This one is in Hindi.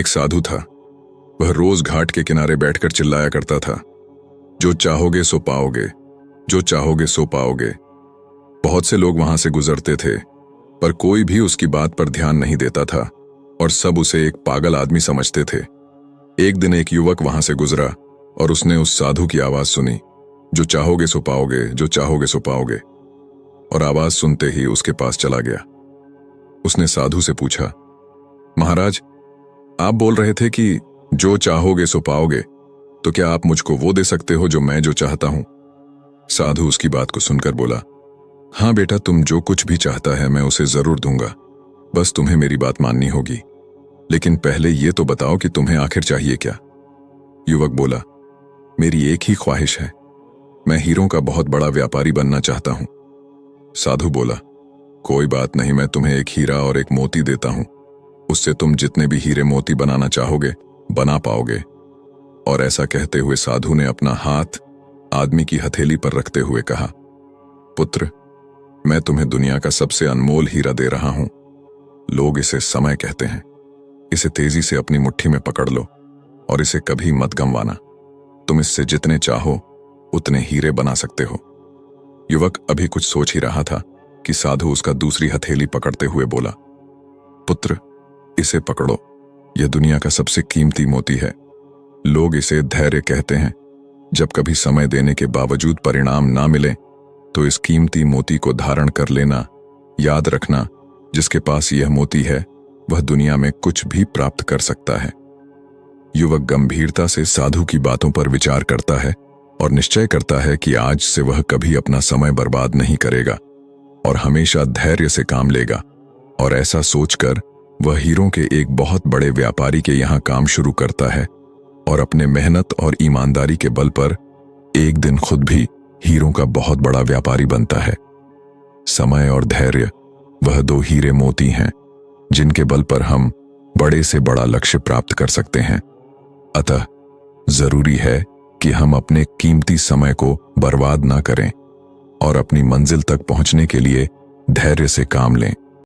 एक साधु था। वह रोज घाट के किनारे बैठकर चिल्लाया करता था, जो चाहोगे सो पाओगे, जो चाहोगे सो पाओगे। बहुत से लोग वहां से गुजरते थे, पर कोई भी उसकी बात पर ध्यान नहीं देता था और सब उसे एक पागल आदमी समझते थे। एक दिन एक युवक वहां से गुजरा और उसने उस साधु की आवाज सुनी, जो चाहोगे सो पाओगे, जो चाहोगे सो पाओगे, और आवाज सुनते ही उसके पास चला गया। उसने साधु से पूछा, महाराज, आप बोल रहे थे कि जो चाहोगे सो पाओगे, तो क्या आप मुझको वो दे सकते हो जो मैं जो चाहता हूं? साधु उसकी बात को सुनकर बोला, हाँ बेटा, तुम जो कुछ भी चाहता है मैं उसे जरूर दूंगा, बस तुम्हें मेरी बात माननी होगी। लेकिन पहले ये तो बताओ कि तुम्हें आखिर चाहिए क्या? युवक बोला, मेरी एक ही ख्वाहिश है, मैं हीरों का बहुत बड़ा व्यापारी बनना चाहता हूं। साधु बोला, कोई बात नहीं, मैं तुम्हें एक हीरा और एक मोती देता हूं, उससे तुम जितने भी हीरे मोती बनाना चाहोगे बना पाओगे। और ऐसा कहते हुए साधु ने अपना हाथ आदमी की हथेली पर रखते हुए कहा, पुत्र, मैं तुम्हें दुनिया का सबसे अनमोल हीरा दे रहा हूं। लोग इसे समय कहते हैं। इसे तेजी से अपनी मुट्ठी में पकड़ लो और इसे कभी मत गंवाना। तुम इससे जितने चाहो उतने हीरे बना सकते हो। युवक अभी कुछ सोच ही रहा था कि साधु उसका दूसरी हथेली पकड़ते हुए बोला, पुत्र, इसे पकड़ो, यह दुनिया का सबसे कीमती मोती है। लोग इसे धैर्य कहते हैं। जब कभी समय देने के बावजूद परिणाम ना मिले तो इस कीमती मोती को धारण कर लेना। याद रखना, जिसके पास यह मोती है वह दुनिया में कुछ भी प्राप्त कर सकता है। युवक गंभीरता से साधु की बातों पर विचार करता है और निश्चय करता है कि आज से वह कभी अपना समय बर्बाद नहीं करेगा और हमेशा धैर्य से काम लेगा। और ऐसा सोचकर वह हीरों के एक बहुत बड़े व्यापारी के यहाँ काम शुरू करता है और अपने मेहनत और ईमानदारी के बल पर एक दिन खुद भी हीरों का बहुत बड़ा व्यापारी बनता है। समय और धैर्य वह दो हीरे मोती हैं जिनके बल पर हम बड़े से बड़ा लक्ष्य प्राप्त कर सकते हैं। अतः जरूरी है कि हम अपने कीमती समय को बर्बाद ना करें और अपनी मंजिल तक पहुंचने के लिए धैर्य से काम लें।